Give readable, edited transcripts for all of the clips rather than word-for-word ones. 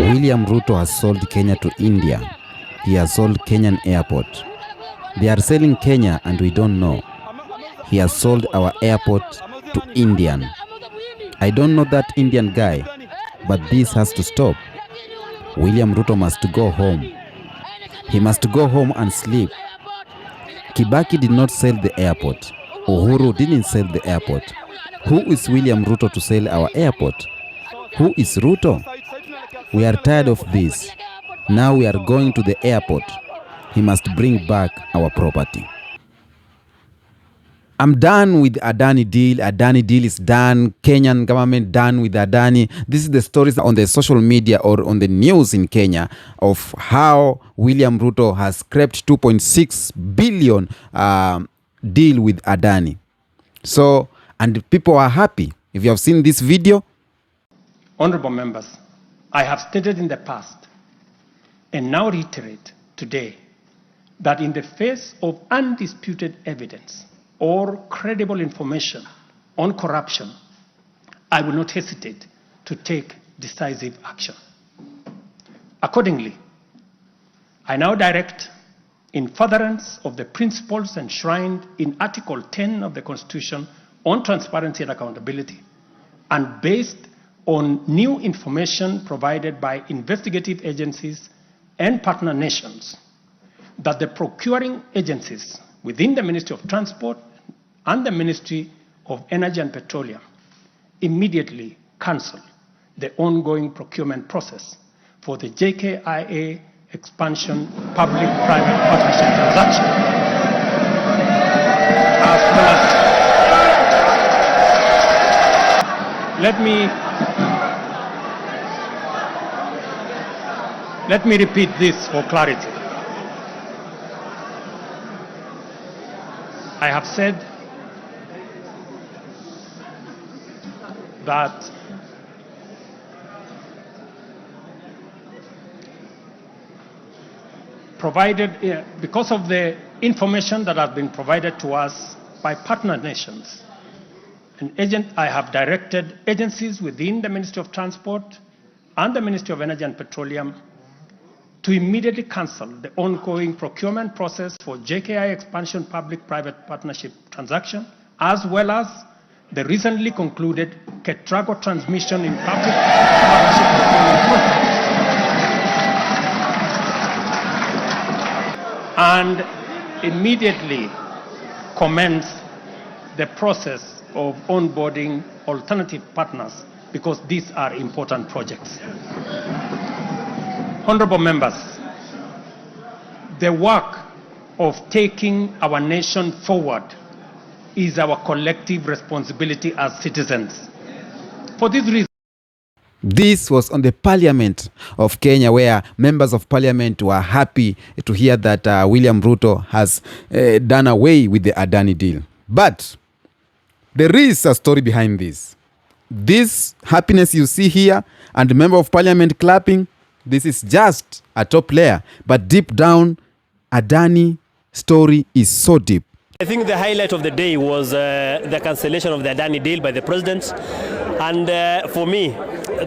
William Ruto has sold Kenya to India. He has sold Kenyan airport. They are selling Kenya and we don't know. He has sold our airport to Indian. I don't know that Indian guy, but this has to stop. William Ruto must go home. He must go home and sleep. Kibaki did not sell the airport. Uhuru didn't sell the airport. Who is William Ruto to sell our airport? Who is Ruto? We are tired of this. Now we are going to the airport. He must bring back our property. I'm done with Adani deal. Adani deal is done. Kenyan government done with Adani. This is the stories on the social media or on the news in Kenya of how William Ruto has scraped 2.6 billion deal with Adani. So, and people are happy. If you have seen this video. Honorable members, I have stated in the past and now reiterate today that in the face of undisputed evidence or credible information on corruption, I will not hesitate to take decisive action. Accordingly, I now direct, in furtherance of the principles enshrined in Article 10 of the Constitution on transparency and accountability, and based on new information provided by investigative agencies and partner nations, that the procuring agencies within the Ministry of Transport and the Ministry of Energy and Petroleum immediately cancel the ongoing procurement process for the JKIA expansion public-private partnership transaction, as well as let me repeat this for clarity. I have said that because of the information that has been provided to us by partner nations, I have directed agencies within the Ministry of Transport and the Ministry of Energy and Petroleum to immediately cancel the ongoing procurement process for JKI expansion public-private partnership transaction, as well as the recently concluded Ketrago transmission in public partnership procurement process, and immediately commence the process of onboarding alternative partners, because these are important projects. Honorable members, the work of taking our nation forward is our collective responsibility as citizens. For this reason, this was on the Parliament of Kenya, where members of Parliament were happy to hear that William Ruto has done away with the Adani deal. But there is a story behind this. This happiness you see here and the member of Parliament clapping, this is just a top layer, but deep down, Adani story is so deep. I think the highlight of the day was the cancellation of the Adani deal by the president. And for me,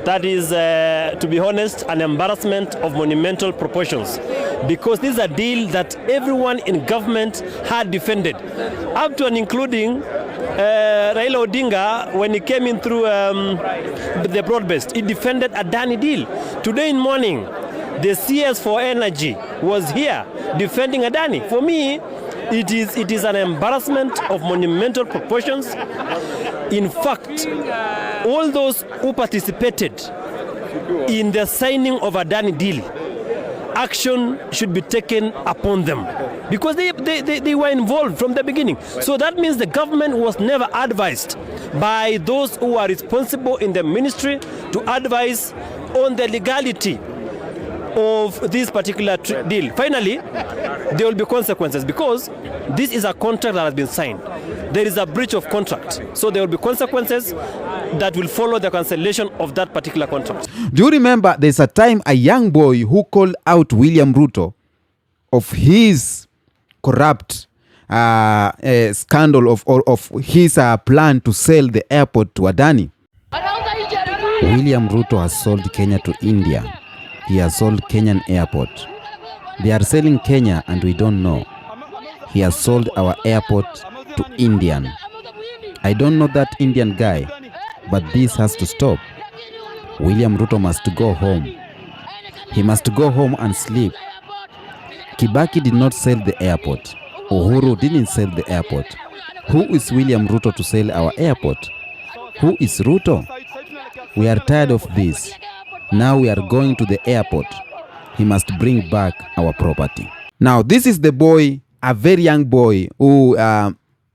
that is, to be honest, an embarrassment of monumental proportions, because this is a deal that everyone in government had defended, up to and including Raila Odinga when he came in through the broad-based. He defended Adani deal. Today in morning, the CS for Energy was here defending Adani. For me, it is an embarrassment of monumental proportions. In fact, all those who participated in the signing of Adani deal, action should be taken upon them, because they were involved from the beginning. So that means the government was never advised by those who are responsible in the ministry to advise on the legality of this particular deal. Finally, there will be consequences, because this is a contract that has been signed. There is a breach of contract, so there will be consequences that will follow the cancellation of that particular contract. Do you remember there's a time a young boy who called out William Ruto of his corrupt scandal of his plan to sell the airport to Adani? William Ruto has sold Kenya to India. he has sold Kenyan airport. They are selling Kenya and we don't know. He has sold our airport to Indian. I don't know that Indian guy, but this has to stop. William Ruto must go home. He must go home and sleep. Kibaki did not sell the airport. Uhuru didn't sell the airport. Who is William Ruto to sell our airport? Who is Ruto? We are tired of this. Now we are going to the airport. He must bring back our property. Now this is the boy, a very young boy who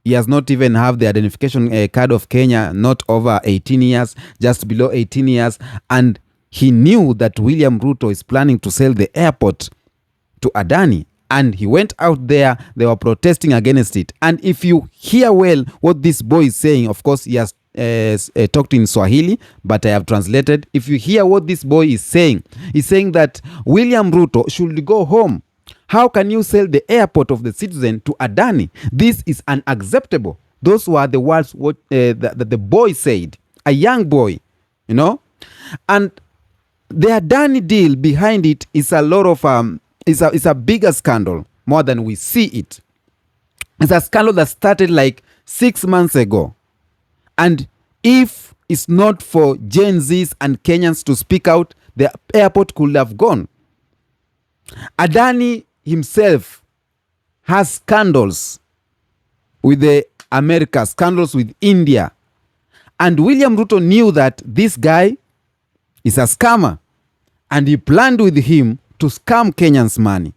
he has not even have the identification card of Kenya, not over 18 years, just below 18 years. And he knew that William Ruto is planning to sell the airport to Adani. And he went out there, they were protesting against it. And if you hear well what this boy is saying, of course he has talked in Swahili, but I have translated. If you hear what this boy is saying, he's saying that William Ruto should go home. How can you sell the airport of the citizen to Adani? This is unacceptable. Those were the words what that the boy said, a young boy, you know. And the Adani deal behind it is a lot of it's a bigger scandal more than we see it. It's a scandal that started like 6 months ago. And if it's not for Gen Zs and Kenyans to speak out, the airport could have gone. Adani himself has scandals with the Americas, scandals with India. And William Ruto knew that this guy is a scammer. And he planned with him to scam Kenyans' money.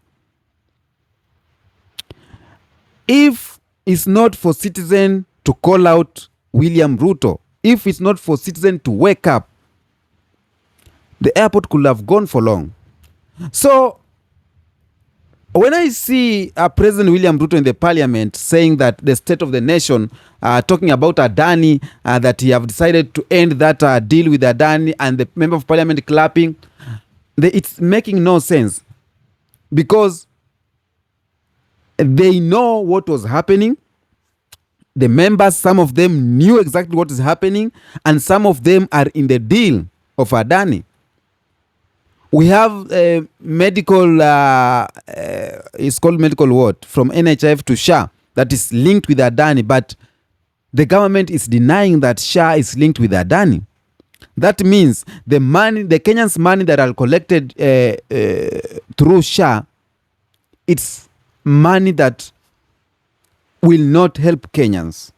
If it's not for citizens to call out William Ruto, if it's not for citizens to wake up, the airport could have gone for long. So when I see President William Ruto in the parliament saying that the state of the nation, talking about Adani, that he have decided to end that deal with Adani, and the member of parliament clapping, it's making no sense, because they know what was happening. The members, some of them knew exactly what is happening, and some of them are in the deal of Adani. We have medical, it's called medical what? From NHIF to SHA that is linked with Adani, but the government is denying that SHA is linked with Adani. That means the money, the Kenyans' money that are collected through SHA, it's money that will not help Kenyans.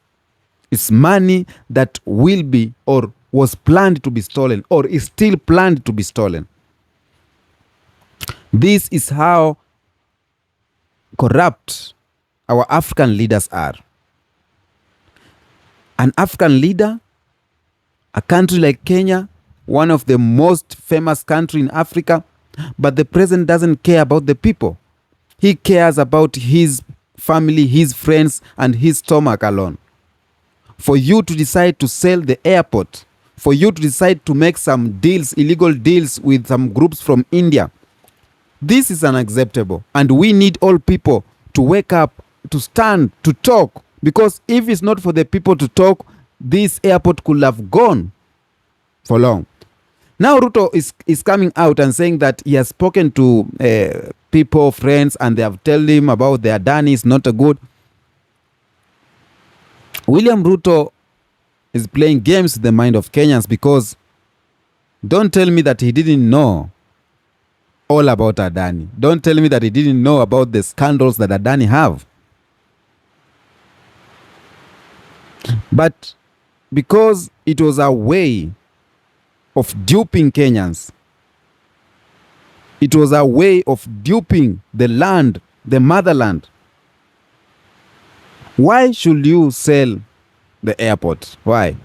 It's money that will be or was planned to be stolen or is still planned to be stolen. This is how corrupt our African leaders are. An African leader, a country like Kenya, one of the most famous countries in Africa, but the president doesn't care about the people. He cares about his family, his friends, and his stomach alone. For you to decide to sell the airport, for you to decide to make some deals, illegal deals with some groups from India, this is unacceptable. And we need all people to wake up, to stand, to talk. Because if it's not for the people to talk, this airport could have gone for long. Now Ruto is coming out and saying that he has spoken to people, friends, and they have told him about the Adani is not a good. William Ruto is playing games with the mind of Kenyans, because don't tell me that he didn't know all about Adani. Don't tell me that he didn't know about the scandals that Adani have. But because it was a way of duping Kenyans, it was a way of duping the land, the motherland. Why should you sell the airport? Why?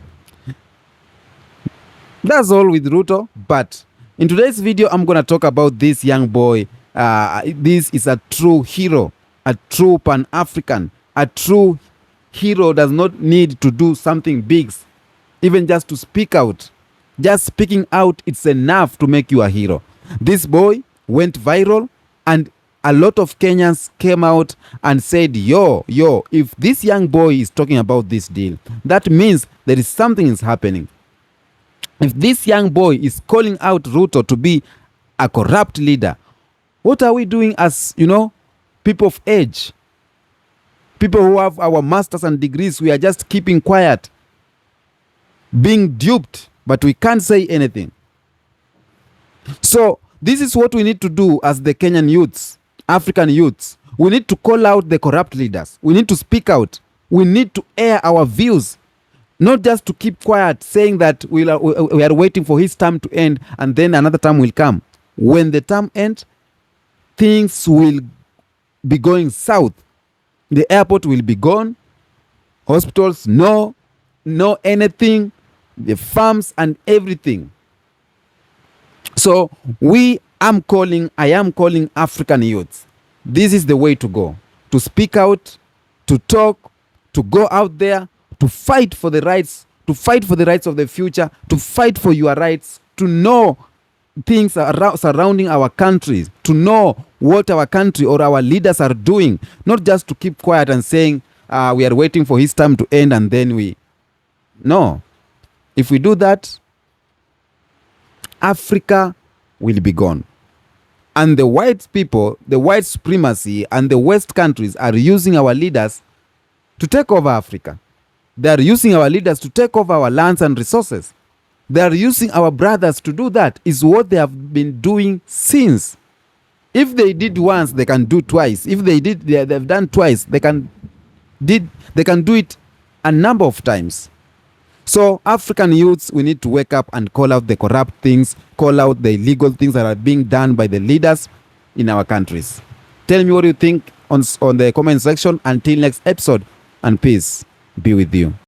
That's all with Ruto. But in today's video, I'm going to talk about this young boy. This is a true hero, a true Pan-African, a true hero does not need to do something big, even just to speak out. Just speaking out, it's enough to make you a hero. This boy went viral, and a lot of Kenyans came out and said, yo, if this young boy is talking about this deal, that means there is something is happening. If this young boy is calling out Ruto to be a corrupt leader. What are we doing as, people of age? People who have our masters and degrees, we are just keeping quiet, being duped, but we can't say anything. So this is what we need to do as the Kenyan youths, African youths. We need to call out the corrupt leaders. We need to speak out. We need to air our views, not just to keep quiet, saying that we are waiting for his term to end and then another term will come. When the term ends, things will be going south. The airport will be gone. Hospitals, no anything. The farms and everything. So I am calling African youths. This is the way to go. To speak out, to talk, to go out there, to fight for the rights, of the future, to fight for your rights, to know things surrounding our country, to know what our country or our leaders are doing, not just to keep quiet and saying we are waiting for his term to end and then No. If we do that, Africa will be gone. And the white people, the white supremacy and the West countries are using our leaders to take over Africa. They are using our leaders to take over our lands and resources. They are using our brothers to do that. Is what they have been doing since. If they did once, they can do twice. If they've done twice, they can do it a number of times. So African youths, we need to wake up and call out the corrupt things, call out the illegal things that are being done by the leaders in our countries. Tell me what you think on the comment section. Until next episode, and peace be with you.